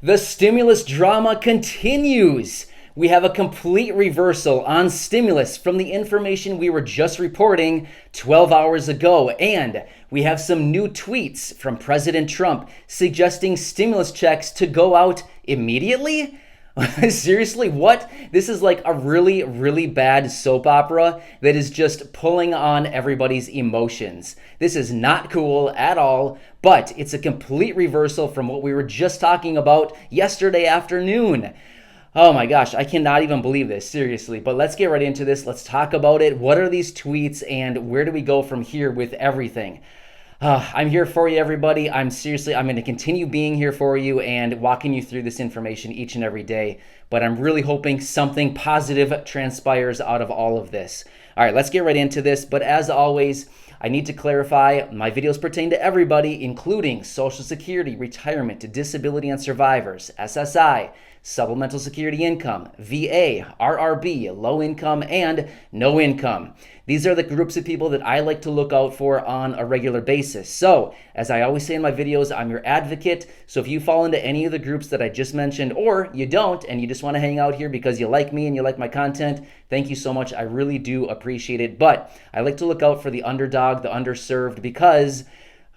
The stimulus drama continues. We have a complete reversal on stimulus from the information we were just reporting 12 hours ago. And we have some new tweets from President Trump suggesting stimulus checks to go out immediately. Seriously, what? This is like a really, really bad soap opera that is just pulling on everybody's emotions. This is not cool at all, but it's a complete reversal from what we were just talking about yesterday afternoon. Oh my gosh, I cannot even believe this, seriously. But let's get right into this. Let's talk about it. What are these tweets and where do we go from here with everything? I'm here for you, everybody. I'm going to continue being here for you and walking you through this information each and every day. But I'm really hoping something positive transpires out of all of this. All right, let's get right into this. But as always, I need to clarify, my videos pertain to everybody, including Social Security, retirement, disability and survivors, SSI, supplemental security income, VA, RRB, low income, and no income. These are the groups of people that I like to look out for on a regular basis. So, as I always say in my videos, I'm your advocate. So if you fall into any of the groups that I just mentioned, or you don't, and you just want to hang out here because you like me and you like my content, thank you so much. I really do appreciate it. But I like to look out for the underdog, the underserved, because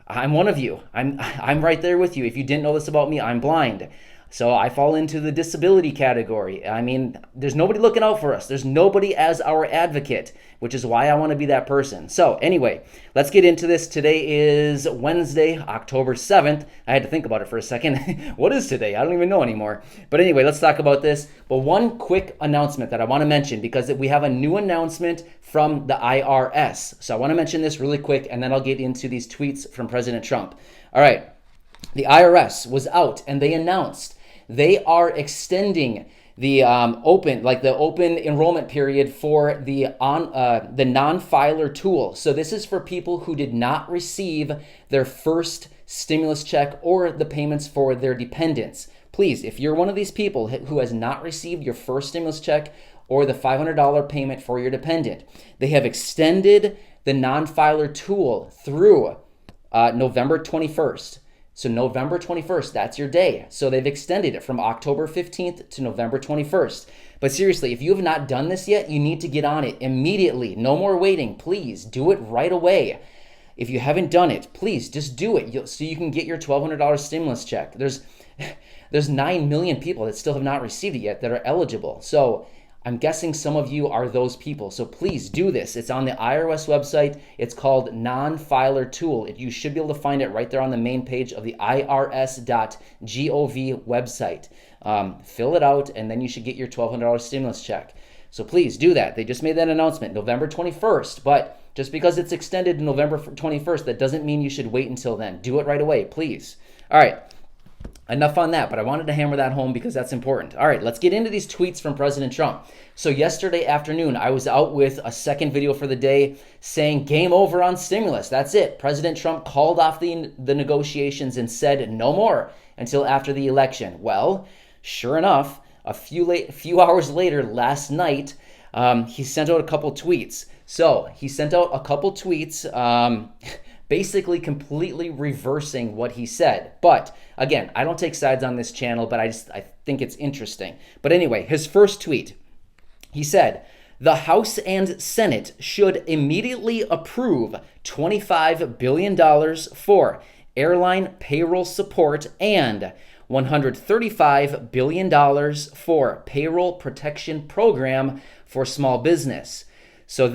I'm one of you. I'm right there with you. If you didn't know this about me, I'm blind. So I fall into the disability category. I mean, there's nobody looking out for us. There's nobody as our advocate, which is why I want to be that person. So anyway, let's get into this. Today is Wednesday, October 7th. I had to think about it for a second. What is today? I don't even know anymore. But anyway, let's talk about this. But one quick announcement that I want to mention, because we have a new announcement from the IRS. So I want to mention this really quick, and then I'll get into these tweets from President Trump. All right. The IRS was out, and they announced they are extending the open enrollment period for the NonFiler Tool. So this is for people who did not receive their first stimulus check or the payments for their dependents. Please, if you're one of these people who has not received your first stimulus check or the $500 payment for your dependent, they have extended the NonFiler Tool through November 21st. So November 21st, that's your day. So they've extended it from October 15th to November 21st. But seriously, if you have not done this yet, you need to get on it immediately. No more waiting. Please do it right away. If you haven't done it, please just do it so you can get your $1,200 stimulus check. There's 9 million people that still have not received it yet that are eligible. So I'm guessing some of you are those people. So please do this. It's on the IRS website. It's called NonFiler Tool. You should be able to find it right there on the main page of the irs.gov website. Fill it out, and then you should get your $1,200 stimulus check. So please do that. They just made that announcement, November 21st. But just because it's extended to November 21st, that doesn't mean you should wait until then. Do it right away, please. All right. Enough on that, but I wanted to hammer that home because that's important. All right, let's get into these tweets from President Trump. So yesterday afternoon, I was out with a second video for the day saying game over on stimulus. That's it. President Trump called off the negotiations and said no more until after the election. Well, sure enough, a few hours later, last night, he sent out a couple tweets. So he sent out a couple tweets basically completely reversing what he said. But again, I don't take sides on this channel, but I think it's interesting. But anyway, his first tweet, he said, the House and Senate should immediately approve $25 billion for airline payroll support and $135 billion for payroll protection program for small business. So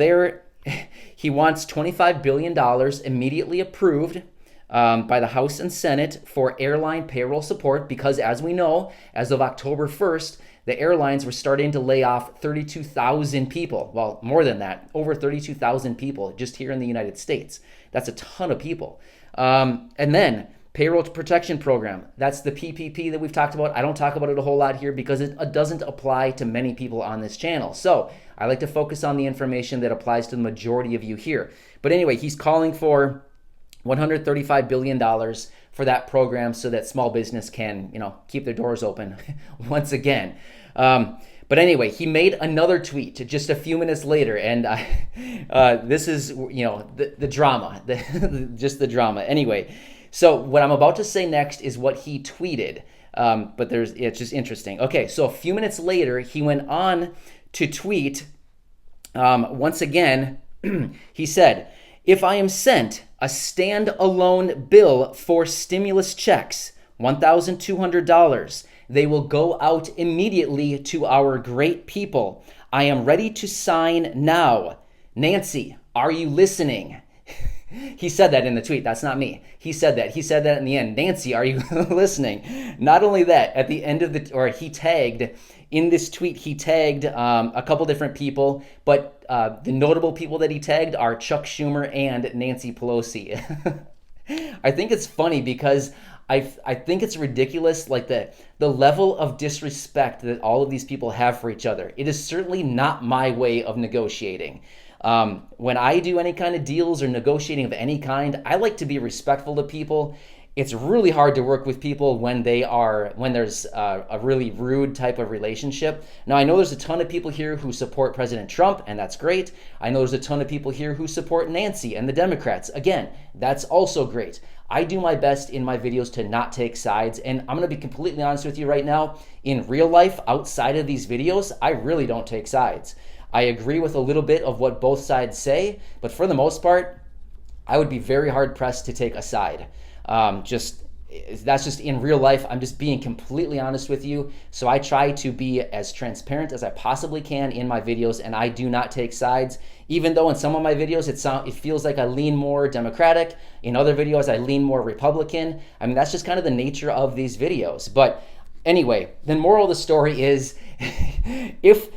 he wants $25 billion immediately approved by the House and Senate for airline payroll support because, as we know, as of October 1st, the airlines were starting to lay off 32,000 people. Well, more than that, over 32,000 people just here in the United States. That's a ton of people. And then payroll protection program. That's the PPP that we've talked about. I don't talk about it a whole lot here because it doesn't apply to many people on this channel. So I like to focus on the information that applies to the majority of you here. But anyway, he's calling for $135 billion for that program so that small business can, keep their doors open once again. But anyway, he made another tweet just a few minutes later, and this is, the drama, just the drama. Anyway, so what I'm about to say next is what he tweeted. But it's just interesting. Okay, so a few minutes later, he went on to tweet once again. He said, "If I am sent a standalone bill for stimulus checks, $1,200, they will go out immediately to our great people. I am ready to sign now. Nancy, are you listening?" He said that in the tweet. That's not me. He said that. He said that in the end. Nancy, are you listening? Not only that, at the end of he tagged, in this tweet, he tagged a couple different people, but the notable people that he tagged are Chuck Schumer and Nancy Pelosi. I think it's funny because I think it's ridiculous, like the level of disrespect that all of these people have for each other. It is certainly not my way of negotiating. When I do any kind of deals or negotiating of any kind, I like to be respectful to people. It's really hard to work with people when there's a really rude type of relationship. Now, I know there's a ton of people here who support President Trump, and that's great. I know there's a ton of people here who support Nancy and the Democrats. Again, that's also great. I do my best in my videos to not take sides, and I'm going to be completely honest with you right now. In real life, outside of these videos, I really don't take sides. I agree with a little bit of what both sides say, but for the most part, I would be very hard pressed to take a side. That's just in real life. I'm just being completely honest with you. So I try to be as transparent as I possibly can in my videos, and I do not take sides. Even though in some of my videos it feels like I lean more Democratic, in other videos I lean more Republican. I mean, that's just kind of the nature of these videos. But anyway, the moral of the story is, if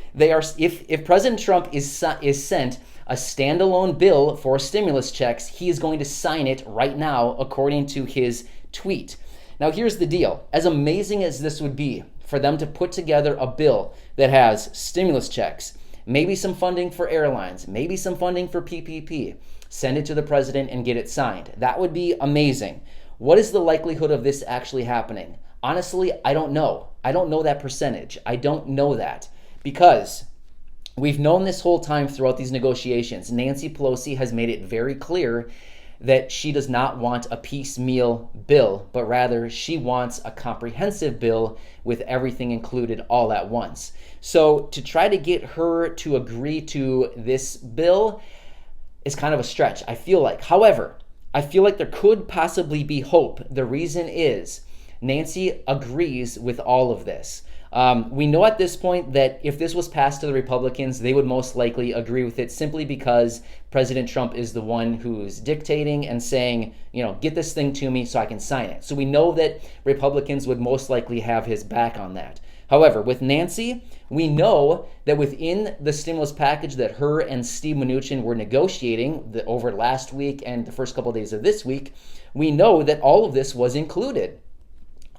President Trump is sent a standalone bill for stimulus checks, he is going to sign it right now, according to his tweet. Now, here's the deal. As amazing as this would be for them to put together a bill that has stimulus checks, maybe some funding for airlines, maybe some funding for PPP, send it to the president and get it signed. That would be amazing. What is the likelihood of this actually happening? Honestly, I don't know. I don't know that percentage. I don't know that because we've known this whole time throughout these negotiations. Nancy Pelosi has made it very clear that she does not want a piecemeal bill, but rather she wants a comprehensive bill with everything included all at once. So to try to get her to agree to this bill is kind of a stretch, I feel like. However, I feel like there could possibly be hope. The reason is Nancy agrees with all of this. We know at this point that if this was passed to the Republicans, they would most likely agree with it simply because President Trump is the one who's dictating and saying, get this thing to me so I can sign it. So we know that Republicans would most likely have his back on that. However, with Nancy, we know that within the stimulus package that her and Steve Mnuchin were negotiating over last week and the first couple of days of this week, we know that all of this was included.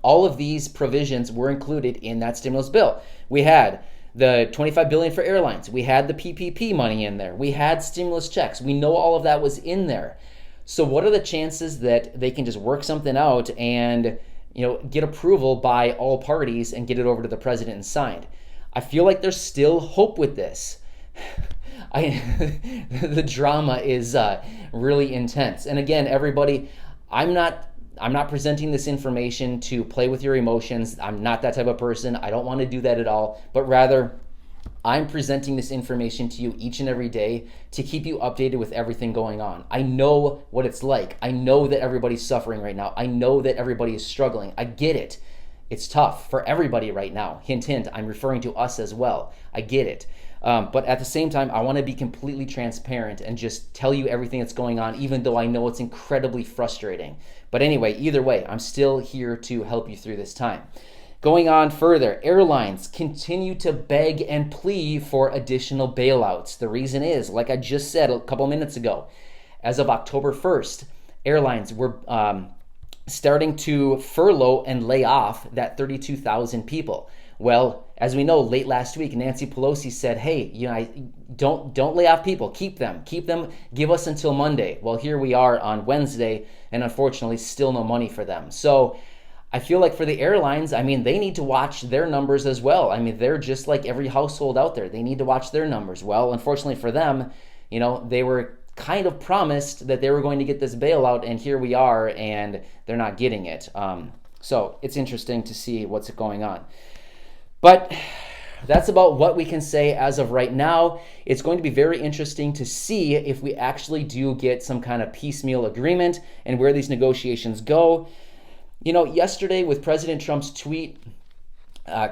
All of these provisions were included in that stimulus bill. We had the $25 billion for airlines. We had the PPP money in there. We had stimulus checks. We know all of that was in there. So what are the chances that they can just work something out and get approval by all parties and get it over to the president and signed? I feel like there's still hope with this. The drama is really intense. And again, everybody, I'm not presenting this information to play with your emotions. I'm not that type of person. I don't want to do that at all. But rather, I'm presenting this information to you each and every day to keep you updated with everything going on. I know what it's like. I know that everybody's suffering right now. I know that everybody is struggling. I get it. It's tough for everybody right now. Hint, hint, I'm referring to us as well. I get it. But at the same time, I want to be completely transparent and just tell you everything that's going on, even though I know it's incredibly frustrating. But anyway, either way, I'm still here to help you through this time. Going on further, airlines continue to beg and plead for additional bailouts. The reason is, like I just said a couple minutes ago, as of October 1st, airlines were starting to furlough and lay off that 32,000 people. Well, as we know, late last week, Nancy Pelosi said, hey, don't lay off people. Keep them. Give us until Monday. Well, here we are on Wednesday, and unfortunately, still no money for them. So I feel like for the airlines, they need to watch their numbers as well. They're just like every household out there. They need to watch their numbers. Well, unfortunately for them, they were kind of promised that they were going to get this bailout, and here we are, and they're not getting it. So it's interesting to see what's going on. But that's about what we can say as of right now. It's going to be very interesting to see if we actually do get some kind of piecemeal agreement and where these negotiations go. You know, yesterday with President Trump's tweet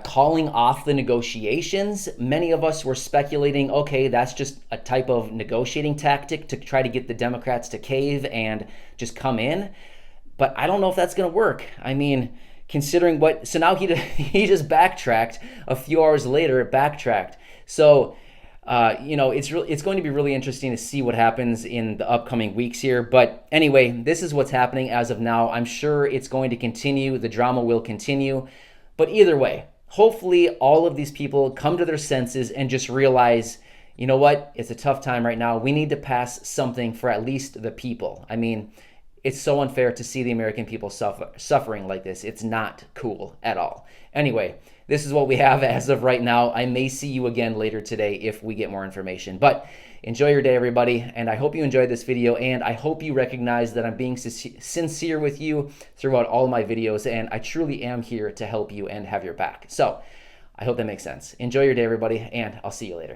calling off the negotiations, many of us were speculating, okay, that's just a type of negotiating tactic to try to get the Democrats to cave and just come in. But I don't know if that's going to work. I mean, considering what, so now he just backtracked a few hours later. It backtracked. So you know, it's going to be really interesting to see what happens in the upcoming weeks here. But anyway, this is what's happening as of now. I'm sure it's going to continue. The drama will continue. But either way, hopefully all of these people come to their senses and just realize, you know what, it's a tough time right now. We need to pass something for at least the people. I mean, it's so unfair to see the American people suffering like this. It's not cool at all. Anyway, this is what we have as of right now. I may see you again later today if we get more information. But enjoy your day, everybody. And I hope you enjoyed this video. And I hope you recognize that I'm being sincere with you throughout all my videos. And I truly am here to help you and have your back. So I hope that makes sense. Enjoy your day, everybody. And I'll see you later.